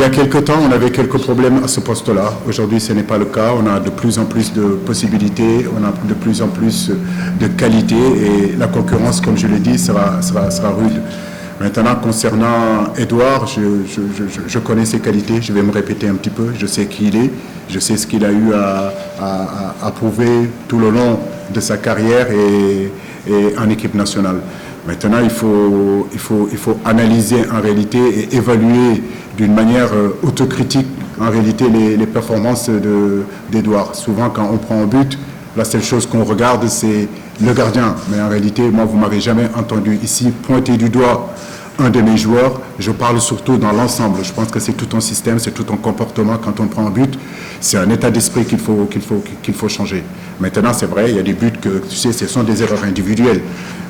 y a quelque temps, on avait quelques problèmes à ce poste-là. Aujourd'hui, ce n'est pas le cas. On a de plus en plus de possibilités, on a de plus en plus de qualité et la concurrence, comme je l'ai dit, sera rude. Maintenant, concernant Edouard, je connais ses qualités, je vais me répéter un petit peu, je sais qui il est, je sais ce qu'il a eu à prouver tout le long de sa carrière et en équipe nationale. Maintenant, il faut analyser en réalité et évaluer d'une manière autocritique en réalité les performances d'Edouard. Souvent, quand on prend un but, la seule chose qu'on regarde, c'est le gardien. Mais en réalité, moi, vous ne m'avez jamais entendu ici pointer du doigt un de mes joueurs. Je parle surtout dans l'ensemble. Je pense que c'est tout un système, c'est tout un comportement quand on prend un but. C'est un état d'esprit qu'il faut changer. Maintenant, c'est vrai, il y a des buts que, tu sais, ce sont des erreurs individuelles.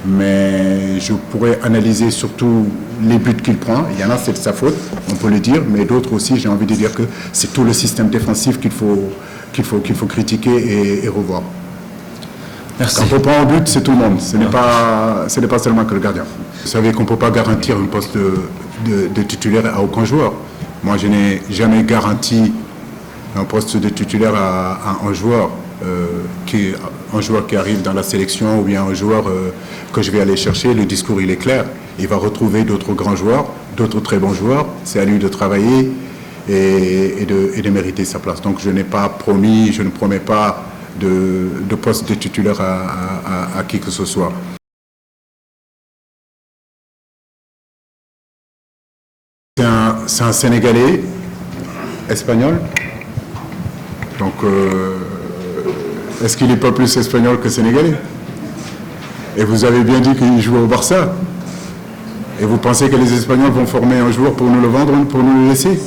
Mais je pourrais analyser surtout les buts qu'il prend. Il y en a, c'est de sa faute, on peut le dire. Mais d'autres aussi, j'ai envie de dire que c'est tout le système défensif qu'il faut critiquer et revoir. Merci. Quand on prend un but, c'est tout le monde. Ce n'est pas seulement que le gardien. Vous savez qu'on ne peut pas garantir un poste de titulaire à aucun joueur. Moi, je n'ai jamais garanti un poste de titulaire à un joueur qui arrive dans la sélection ou bien un joueur que je vais aller chercher. Le discours, il est clair. Il va retrouver d'autres grands joueurs, d'autres très bons joueurs. C'est à lui de travailler et de mériter sa place. Donc, je n'ai pas promis, je ne promets pas de poste de titulaire à qui que ce soit. C'est un Sénégalais espagnol. Donc, est-ce qu'il n'est pas plus espagnol que sénégalais? Et vous avez bien dit qu'il joue au Barça. Et vous pensez que les Espagnols vont former un joueur pour nous le vendre, pour nous le laisser?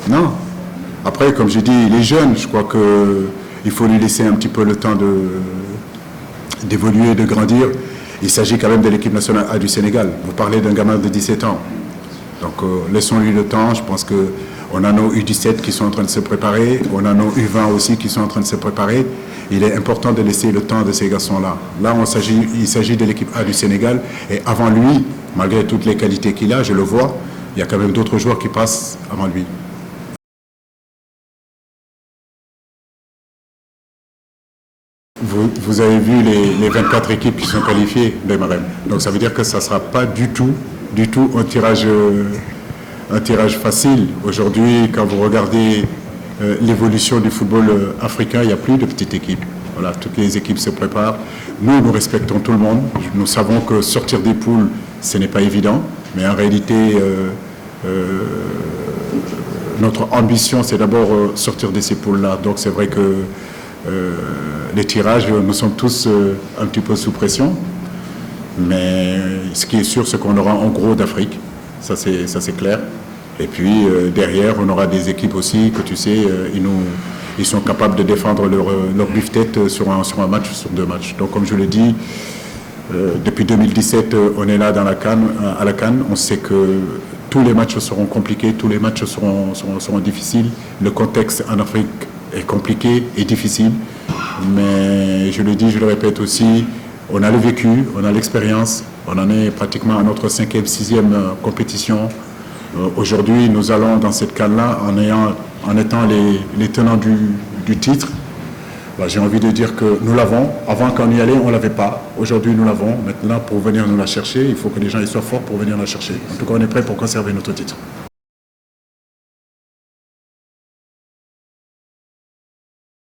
Non. Après, comme j'ai dit, il est jeune. Je crois qu'il faut lui laisser un petit peu le temps d'évoluer, de grandir. Il s'agit quand même de l'équipe nationale A du Sénégal. Vous parlez d'un gamin de 17 ans. Donc, laissons-lui le temps. Je pense qu'on a nos U17 qui sont en train de se préparer. On a nos U20 aussi qui sont en train de se préparer. Il est important de laisser le temps de ces garçons-là. Là, il s'agit de l'équipe A du Sénégal. Et avant lui, malgré toutes les qualités qu'il a, je le vois, il y a quand même d'autres joueurs qui passent avant lui. Vous avez vu les 24 équipes qui sont qualifiées de Marème. Donc ça veut dire que ça ne sera pas du tout un tirage facile. Aujourd'hui, quand vous regardez l'évolution du football africain, il n'y a plus de petites équipes. Voilà, toutes les équipes se préparent. Nous respectons tout le monde. Nous savons que sortir des poules, ce n'est pas évident. Mais en réalité, notre ambition, c'est d'abord sortir de ces poules-là. Donc c'est vrai que les tirages, nous sommes tous un petit peu sous pression. Mais ce qui est sûr, c'est qu'on aura un gros d'Afrique. Ça, c'est clair. Et puis, derrière, on aura des équipes aussi que, tu sais, ils sont capables de défendre leur buff-tête sur un match, sur 2 matchs. Donc, comme je le dis, depuis 2017, on est là à la CAN. On sait que tous les matchs seront compliqués, tous les matchs seront difficiles. Le contexte en Afrique est compliqué et difficile. Mais je le dis, je le répète aussi, on a le vécu, on a l'expérience, on en est pratiquement à notre 5e, 6e compétition. Aujourd'hui, nous allons dans cette CAN-là en étant les tenants du titre. J'ai envie de dire que nous l'avons. Avant, quand on y allait, on ne l'avait pas. Aujourd'hui, nous l'avons. Maintenant, pour venir nous la chercher, il faut que les gens soient forts pour venir la chercher. En tout cas, on est prêt pour conserver notre titre.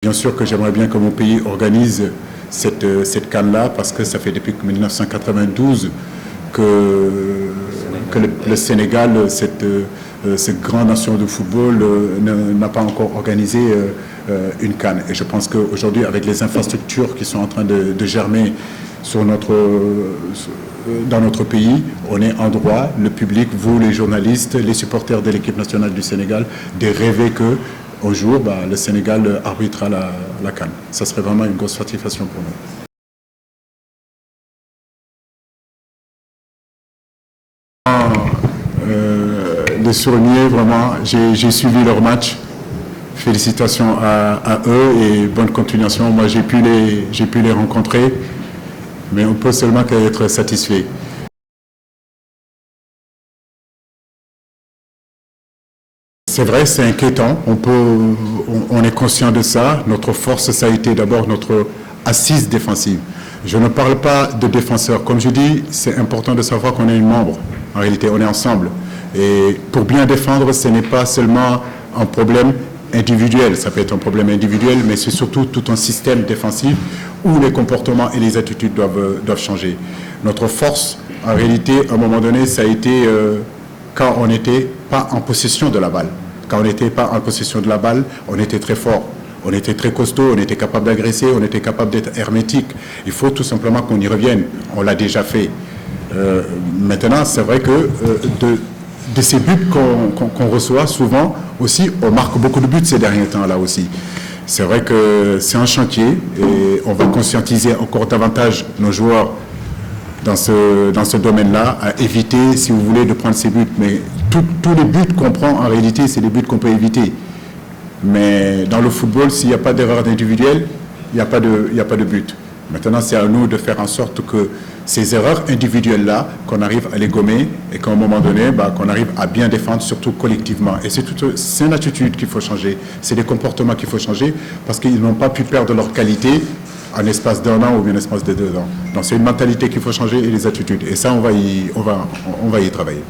Bien sûr que j'aimerais bien que mon pays organise cette CAN-là, parce que ça fait depuis 1992 que le Sénégal, cette grande nation de football, n'a pas encore organisé une CAN. Et je pense qu'aujourd'hui, avec les infrastructures qui sont en train de germer dans notre pays, on est en droit, le public, vous les journalistes, les supporters de l'équipe nationale du Sénégal, de rêver que un jour, le Sénégal arbitrera la CAN. Ça serait vraiment une grosse satisfaction pour nous. De souligner, vraiment, j'ai suivi leur match. Félicitations à eux et bonne continuation. Moi, j'ai pu les rencontrer, mais on peut seulement qu'être satisfait. c'est vrai, c'est inquiétant. On est conscient de ça. Notre force, ça a été d'abord notre assise défensive. Je ne parle pas de défenseurs. Comme je dis, c'est important de savoir qu'on est une membre. En réalité, on est ensemble. Et pour bien défendre, ce n'est pas seulement un problème individuel. Ça peut être un problème individuel, mais c'est surtout tout un système défensif où les comportements et les attitudes doivent changer. Notre force, en réalité, à un moment donné, ça a été quand on n'était pas en possession de la balle. Quand on n'était pas en possession de la balle, on était très fort. On était très costaud, on était capable d'agresser, on était capable d'être hermétique. Il faut tout simplement qu'on y revienne. On l'a déjà fait. Maintenant, c'est vrai que de ces buts qu'on reçoit, souvent aussi, on marque beaucoup de buts ces derniers temps-là aussi. C'est vrai que c'est un chantier et on va conscientiser encore davantage nos joueurs dans ce domaine-là, à éviter, si vous voulez, de prendre ces buts. Mais tous les buts qu'on prend, en réalité, c'est des buts qu'on peut éviter. Mais dans le football, s'il n'y a pas d'erreur individuelle, il n'y a pas de but. Maintenant, c'est à nous de faire en sorte que ces erreurs individuelles-là, qu'on arrive à les gommer et qu'à un moment donné, qu'on arrive à bien défendre, surtout collectivement. Et c'est une attitude qu'il faut changer, c'est des comportements qu'il faut changer parce qu'ils n'ont pas pu perdre leur qualité en l'espace d'1 an ou bien en l'espace de 2 ans. Donc c'est une mentalité qu'il faut changer et les attitudes. Et ça, on va y travailler.